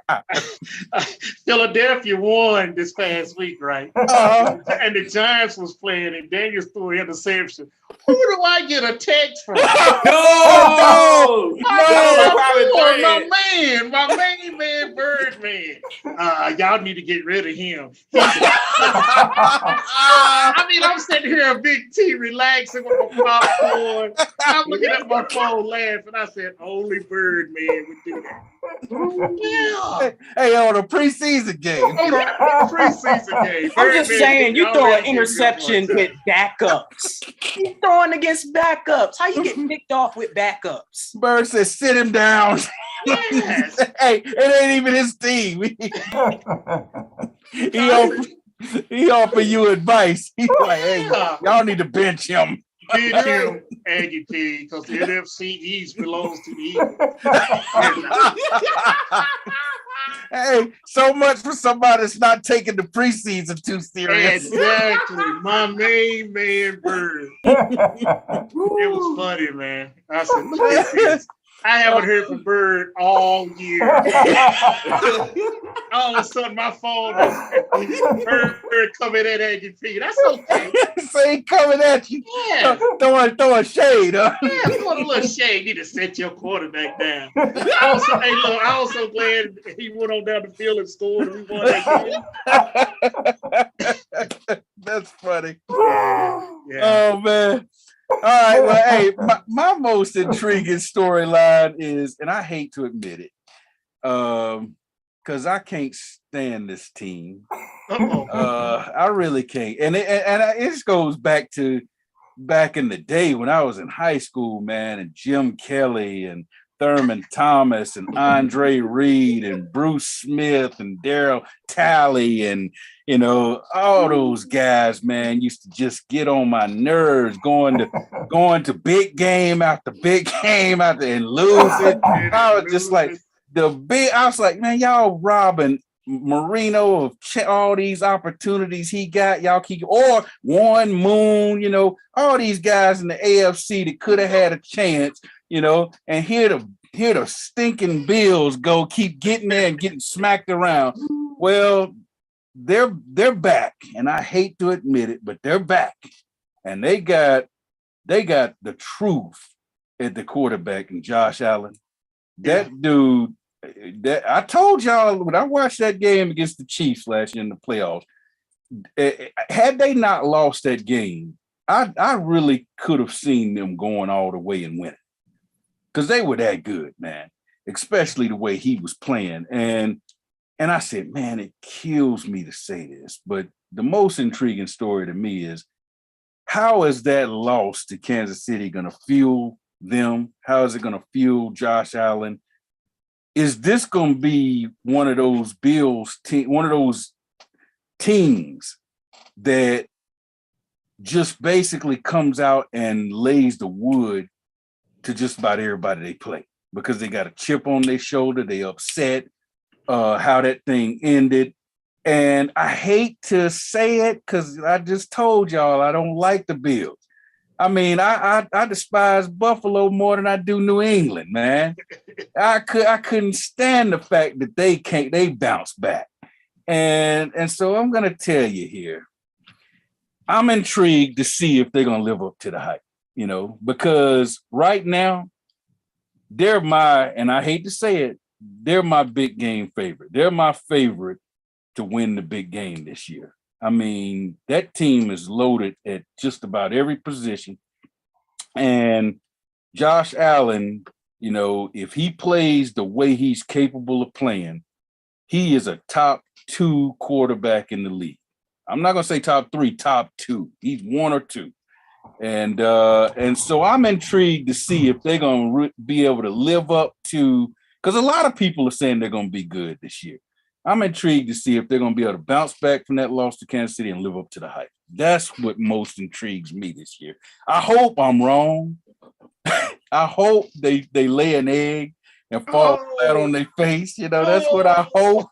Philadelphia won this past week, right? And the Giants was playing, and Daniels threw an interception. Who do I get a text from? My main man, Birdman. Y'all need to get rid of him. I mean, I'm sitting here, a big T, relaxing with my popcorn. I'm looking at my phone, laughing. I said, only Birdman would do that. Hey, on a preseason game. I'm just saying, you throw an interception with backups. You throwing against backups. How you get picked off with backups? Bird says, sit him down. Yes. Hey, it ain't even his team. He offer you advice. He's like, hey, y'all need to bench him. Bench him, Aggie P, because the NFC East belongs to the Eagles. Hey, so much for somebody that's not taking the preseason too serious. Exactly. My main man, Bird. It was funny, man. I said, look at this. I haven't heard from Bird all year. All of a sudden, my phone is Bird coming at Aggie P. That's okay. Say coming at you. Yeah. Throwing shade, huh? Yeah, throwing a little shade. You need to set your quarterback down. I'm also glad he went on down the field and scored and we won that game. That's funny. Yeah. Oh, man. All right, well, hey, my most intriguing storyline is, and I hate to admit it, because I can't stand this team. I really can't, and it just goes back in the day when I was in high school, man, and Jim Kelly and Thurman Thomas and Andre Reed and Bruce Smith and Daryl Talley and all those guys, man, used to just get on my nerves going to big game after big game after and losing. I was just like I was like, man, y'all robbing Marino, all these opportunities he got, y'all keep, or Warren Moon, all these guys in the AFC that could have had a chance, and here the stinking Bills keep getting there and getting smacked around. Well, they're back, and I hate to admit it, but they're back, and they got the truth at the quarterback and Josh Allen. That dude. That I told y'all when I watched that game against the Chiefs last year in the playoffs, had they not lost that game, I really could have seen them going all the way and winning, because they were that good, man. Especially the way he was playing, and I said, man, it kills me to say this, but the most intriguing story to me is, how is that loss to Kansas City going to fuel them? How is it going to fuel Josh Allen? Is this going to be one of those one of those teams that just basically comes out and lays the wood to just about everybody they play, because they got a chip on their shoulder, they upset how that thing ended? And I hate to say it, because I just told y'all I don't like the Bills. I mean, I despise Buffalo more than I do New England, man. I couldn't stand the fact that they bounce back. And so I'm gonna tell you here, I'm intrigued to see if they're gonna live up to the hype, because right now and I hate to say it, they're my big game favorite. They're my favorite to win the big game this year. I mean, that team is loaded at just about every position. And Josh Allen, if he plays the way he's capable of playing, he is a top 2 quarterback in the league. I'm not going to say top 3, top 2. He's 1 or 2. And so I'm intrigued to see if they're going to be able to live up to, because a lot of people are saying they're going to be good this year. I'm intrigued to see if they're going to be able to bounce back from that loss to Kansas City and live up to the hype. That's what most intrigues me this year. I hope I'm wrong. I hope they lay an egg and fall flat on their face. That's what I hope.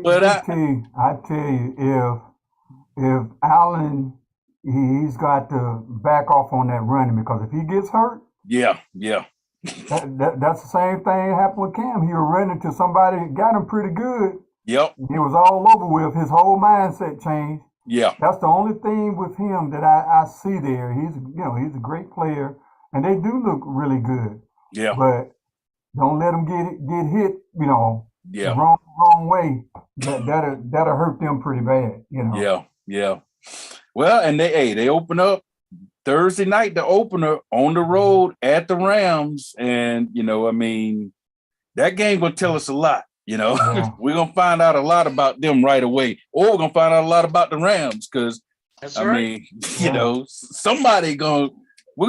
But I tell you, if Allen, he's got to back off on that running, because if he gets hurt, yeah. That's the same thing happened with Cam. He was running to somebody, got him pretty good. Yep. He was all over with. His whole mindset changed. Yeah. That's the only thing with him that I see there. He's a great player, and they do look really good. Yeah. But don't let him get hit, yeah, wrong way. That'll hurt them pretty bad, Yeah. Well, and they open up Thursday night, the opener on the road at the Rams. And, that game going to tell us a lot. Yeah. We're going to find out a lot about them right away, or we're going to find out a lot about the Rams, because, we're going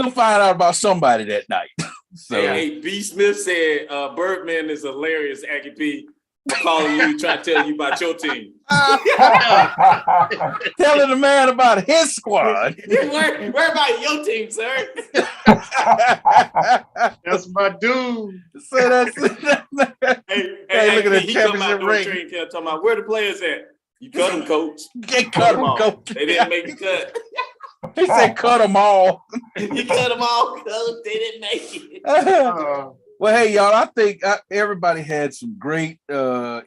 to find out about somebody that night. So, hey, B. Smith said Birdman is hilarious, Aggie P. I'm calling you, trying to tell you about your team. Telling the man about his squad. Where about your team, sir? That's my dude. So that's hey, look at the championship ring. Talking about where the players at. You cut them, coach. They cut them, coach. They didn't make the cut. He said cut them all. You cut them all, coach. They didn't make it. Well, hey, y'all, I think everybody had some great,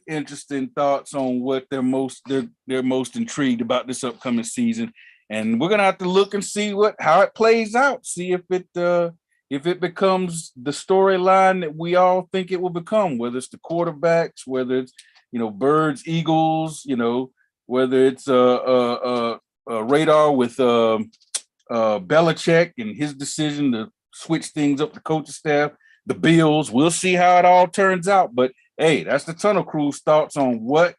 interesting thoughts on what they're most intrigued about this upcoming season. And we're going to have to look and see how it plays out, see if it becomes the storyline that we all think it will become, whether it's the quarterbacks, whether it's, Birds, Eagles, whether it's a radar with Belichick and his decision to switch things up the coaching staff. The Bills, we'll see how it all turns out. But, hey, that's the Tunnel Crew's thoughts on what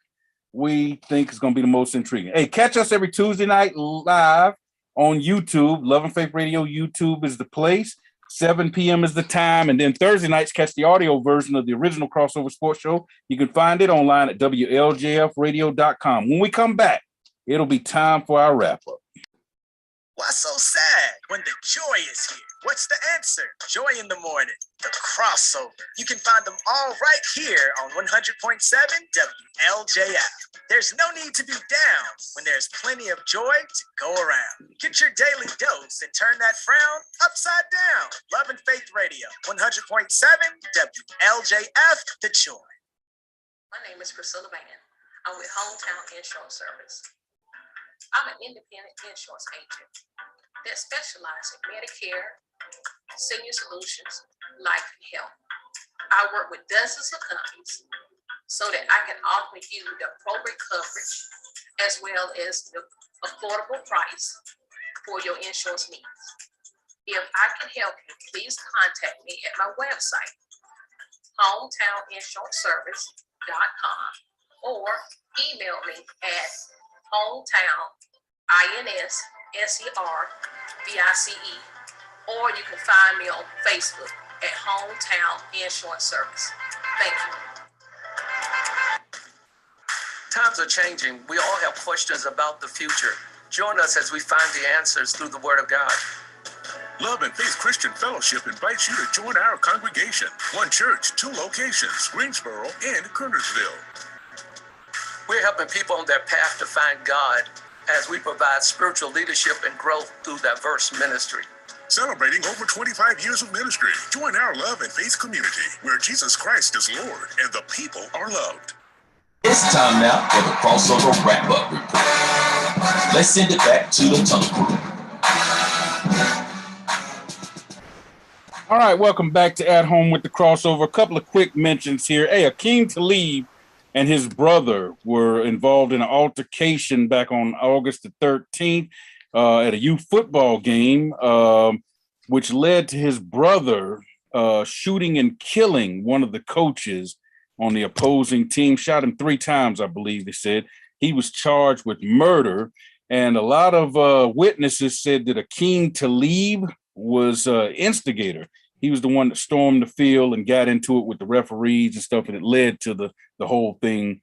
we think is going to be the most intriguing. Hey, catch us every Tuesday night live on YouTube. Love and Faith Radio YouTube is the place. 7 p.m. is the time. And then Thursday nights, catch the audio version of the original Crossover Sports Show. You can find it online at WLJFradio.com. When we come back, it'll be time for our wrap-up. Why so sad when the joy is here? What's the answer? Joy in the morning, the crossover. crossover. You can find them all right here on 100.7 WLJF. There's no need to be down when there's plenty of joy to go around. Get your daily dose and turn that frown upside down. Love and Faith Radio, 100.7 WLJF, The Joy. My name is Priscilla Van. I'm with Hometown Insurance Service. I'm an independent insurance agent that specializes in Medicare, senior solutions, life and health. I work with dozens of companies so that I can offer you the appropriate coverage as well as the affordable price for your insurance needs. If I can help you, please contact me at my website, hometowninsuranceservice.com, or email me at hometown.inservice, or you can find me on Facebook at Hometown Insurance Service. Thank you. Times are changing. We all have questions about the future. Join us as we find the answers through the Word of God. Love and Faith Christian Fellowship invites you to join our congregation. One church, two locations, Greensboro and Kernersville. We're helping people on their path to find God as we provide spiritual leadership and growth through diverse ministry. Celebrating over 25 years of ministry. Join our Love and Faith community where Jesus Christ is Lord and the people are loved. It's time now for the crossover wrap-up report. Let's send it back to the Tunnel Crew. All right, welcome back to At Home with the Crossover. A couple of quick mentions here. Hey, Akeem Talib and his brother were involved in an altercation back on August the 13th at a youth football game, which led to his brother shooting and killing one of the coaches on the opposing team. Shot him 3 times, I believe they said. He was charged with murder, and a lot of witnesses said that Akeem Talib was instigator. He was the one that stormed the field and got into it with the referees and stuff, and it led to the whole thing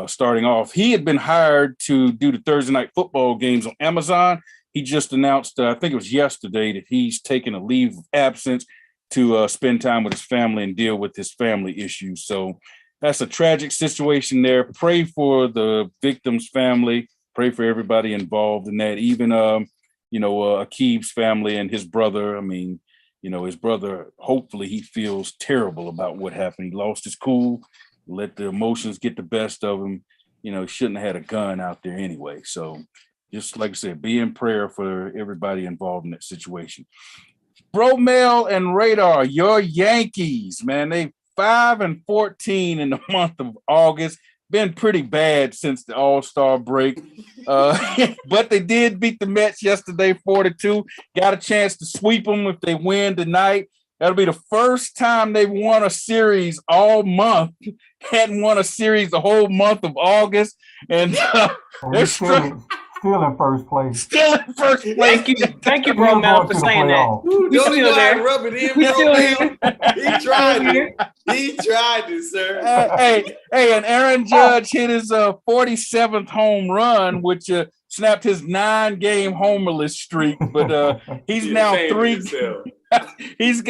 starting off. He had been hired to do the Thursday night football games on Amazon. He just announced, I think it was yesterday, that he's taking a leave of absence to spend time with his family and deal with his family issues. So that's a tragic situation there. Pray for the victim's family. Pray for everybody involved in that. Even, Akeem's family and his brother. I mean, his brother, hopefully he feels terrible about what happened. He lost his cool, let the emotions get the best of him. He shouldn't have had a gun out there anyway. So just like I said, be in prayer for everybody involved in that situation. Bro Mel and Radar, your Yankees, man, they 5-14 in the month of August. Been pretty bad since the All-Star break. But they did beat the Mets yesterday 4-2. Got a chance to sweep them if they win tonight. That'll be the first time they've won a series all month. Hadn't won a series the whole month of August. And they're still in first place. Still in first place. Thank you, bro, Mel, for saying that. Don't you know how to rub it in, bro, Mel? He tried it. He tried it, sir. Hey, and Aaron Judge hit his 47th home run, which snapped his 9-game homerless streak. But he's now 3. He's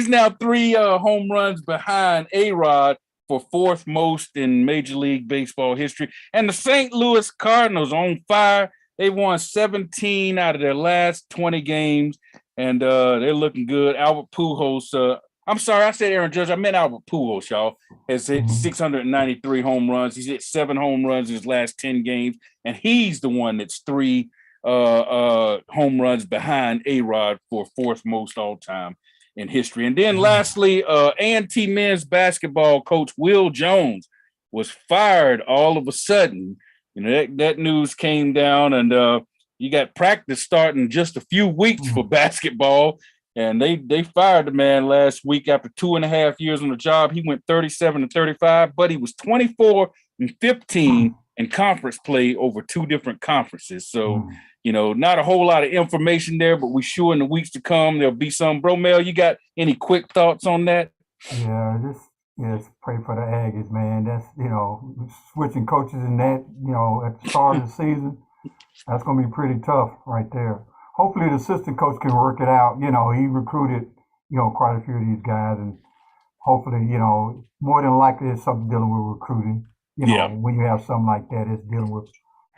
now 3 home runs behind A-Rod for 4th most in Major League Baseball history. And the St. Louis Cardinals on fire. They won 17 out of their last 20 games, and they're looking good. Albert Pujols, I'm sorry, I said Aaron Judge. I meant Albert Pujols, y'all, has hit 693 home runs. He's hit 7 home runs in his last 10 games, and he's the one that's 3 home runs behind A-Rod for 4th most all-time in history. And then lastly, A&T men's basketball coach Will Jones was fired all of a sudden. That news came down, and you got practice starting just a few weeks for basketball, and they fired the man last week after 2.5 years on the job. He went 37-35, but he was 24-15 in conference play over 2 different conferences. So not a whole lot of information there, but we sure in the weeks to come there'll be some. Bro Mel, you got any quick thoughts on that? Yeah, just pray for the Aggies, man. That's switching coaches in that, at the start of the season, that's gonna be pretty tough right there. Hopefully the assistant coach can work it out. He recruited quite a few of these guys, and hopefully, more than likely it's something dealing with recruiting. When you have something like that, it's dealing with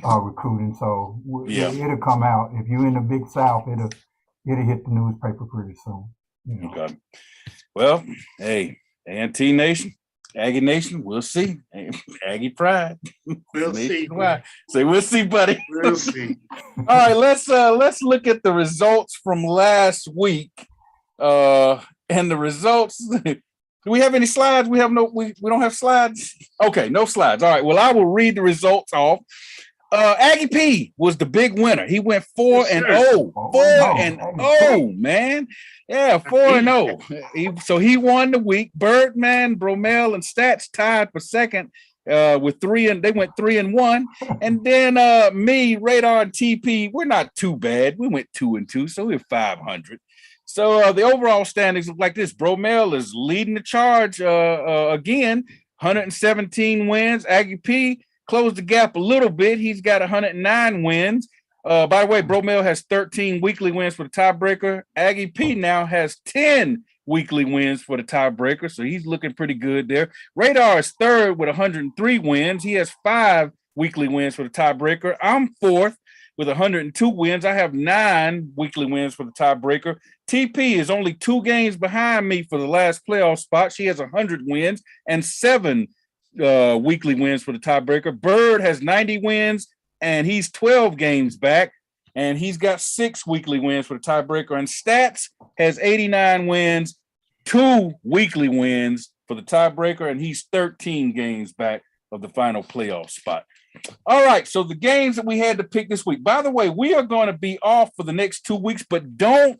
recruiting. So it'll come out. If you're in the Big South, it'll hit the newspaper pretty soon. Okay. Well, hey, A&T Nation, Aggie Nation, we'll see. Aggie Pride. We'll see. Say we'll see, buddy. We'll see. All right, let's look at the results from last week. And the results. Do we have any slides? We don't have slides. Okay, no slides. All right. Well, I will read the results off. Aggie P was the big winner. He went 4-0. 4-0, man. Yeah, 4-0. So he won the week. Birdman, Bromell, and Stats tied for second with 3, and they went 3-1. And then me, Radar, and TP, we're not too bad. We went 2-2, so we're 500. So the overall standings look like this. Bromell is leading the charge again, 117 wins. Aggie P closed the gap a little bit. He's got 109 wins. By the way, Bromell has 13 weekly wins for the tiebreaker. Aggie P now has 10 weekly wins for the tiebreaker, so he's looking pretty good there. Radar is third with 103 wins. He has 5 weekly wins for the tiebreaker. I'm fourth with 102 wins. I have 9 weekly wins for the tiebreaker. TP is only 2 games behind me for the last playoff spot. She has 100 wins and 7 weekly wins for the tiebreaker. Bird has 90 wins and he's 12 games back, and he's got 6 weekly wins for the tiebreaker. And Stats has 89 wins, 2 weekly wins for the tiebreaker, and he's 13 games back of the final playoff spot. All right, so the games that we had to pick this week. By the way, we are going to be off for the next 2 weeks, but don't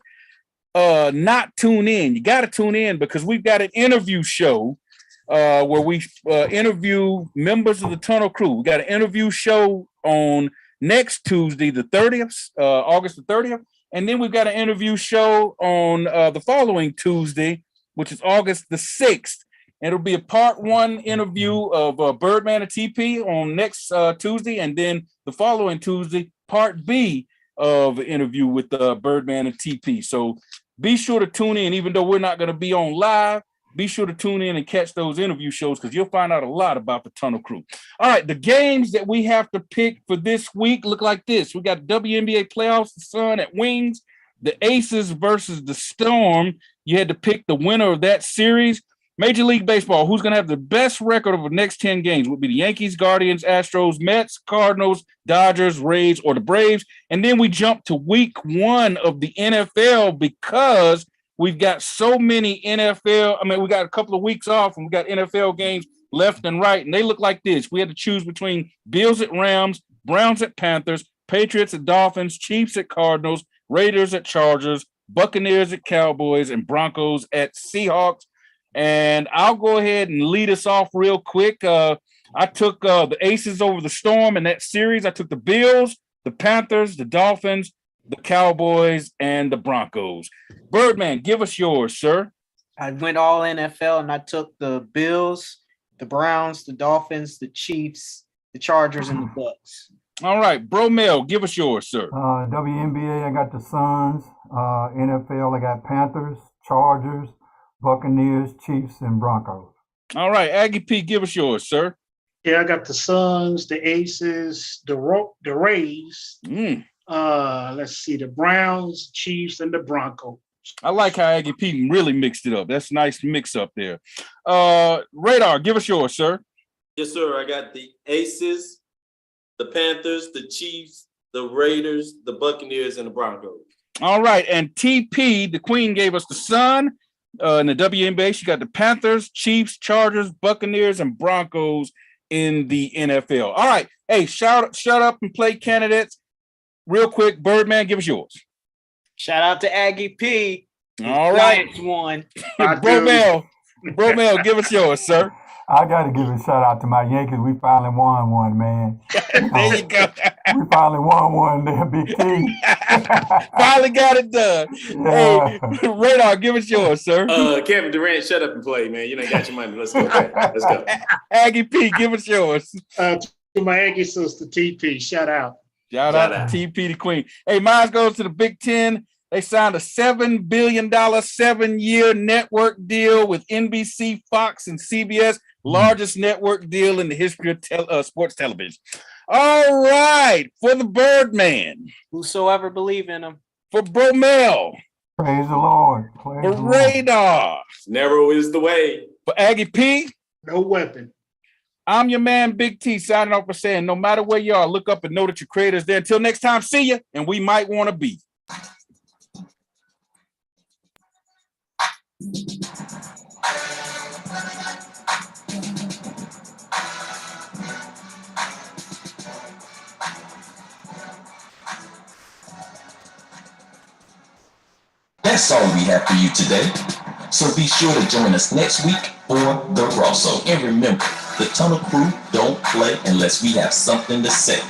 not tune in. You got to tune in because we've got an interview show where we interview members of the Tunnel Crew. We got an interview show on next Tuesday, the 30th, August the 30th. And then we've got an interview show on the following Tuesday, which is August the 6th. And it'll be a part 1 interview of Birdman and TP on next Tuesday. And then the following Tuesday, part B of an interview with Birdman and TP. So be sure to tune in, even though we're not going to be on live. Be sure to tune in and catch those interview shows because you'll find out a lot about the Tunnel Crew. All right, the games that we have to pick for this week look like this. We got WNBA Playoffs, the Sun at Wings, the Aces versus the Storm. You had to pick the winner of that series. Major League Baseball, who's going to have the best record of the next 10 games would be the Yankees, Guardians, Astros, Mets, Cardinals, Dodgers, Rays, or the Braves. And then we jump to week 1 of the NFL because we've got so many NFL. I mean, we got a couple of weeks off and we got NFL games left and right. And they look like this. We had to choose between Bills at Rams, Browns at Panthers, Patriots at Dolphins, Chiefs at Cardinals, Raiders at Chargers, Buccaneers at Cowboys, and Broncos at Seahawks. And I'll go ahead and lead us off real quick. I took the Aces over the Storm in that series. I took the Bills, the Panthers, the Dolphins, the Cowboys, and the Broncos. Birdman, give us yours, sir. I went all NFL, and I took the Bills, the Browns, the Dolphins, the Chiefs, the Chargers, and the Bucks. All right, Bromell, give us yours, sir. WNBA, I got the Suns. NFL, I got Panthers, Chargers, Buccaneers, Chiefs, and Broncos. All right, Aggie P, give us yours, sir. Yeah, I got the Suns, the Aces, the Rays. Let's see, the Browns, Chiefs, and the Broncos. I like how Aggie P really mixed it up. That's a nice mix up there. Radar, give us yours, sir. Yes, sir. I got the Aces, the Panthers, the Chiefs, the Raiders, the Buccaneers, and the Broncos. All right, and TP, the Queen, gave us the Sun. In the WNBA, she got the Panthers, Chiefs, Chargers, Buccaneers, and Broncos in the NFL. All right. Hey, shut up and play candidates. Real quick, Birdman, give us yours. Shout out to Aggie P. All right. Giants won. Bromell, give us yours, sir. I got to give a shout out to my Yankees. We finally won one, man. There you go. We finally won one there, Big T. Finally got it done. Yeah. Hey, Radar, give us yours, sir. Kevin Durant, shut up and play, man. You ain't got your money. Let's go. Let's go. Aggie P, give us yours. To my Aggie sister, TP, shout out. Shout out to TP, the Queen. Hey, mine goes to the Big Ten. They signed a $7 billion 7-year network deal with NBC, Fox, and CBS, largest network deal in the history of sports television. All right, for the Birdman. Whosoever believe in him. For Bromel. Praise the Lord. For Radar. Narrow is the way. For Aggie P. No weapon. I'm your man, Big T, signing off for saying, no matter where you are, look up and know that your creator's there. Until next time, see ya, and we might want to be. That's all we have for you today. So be sure to join us next week for the crossover. And remember, the Tunnel Crew don't play unless we have something to say.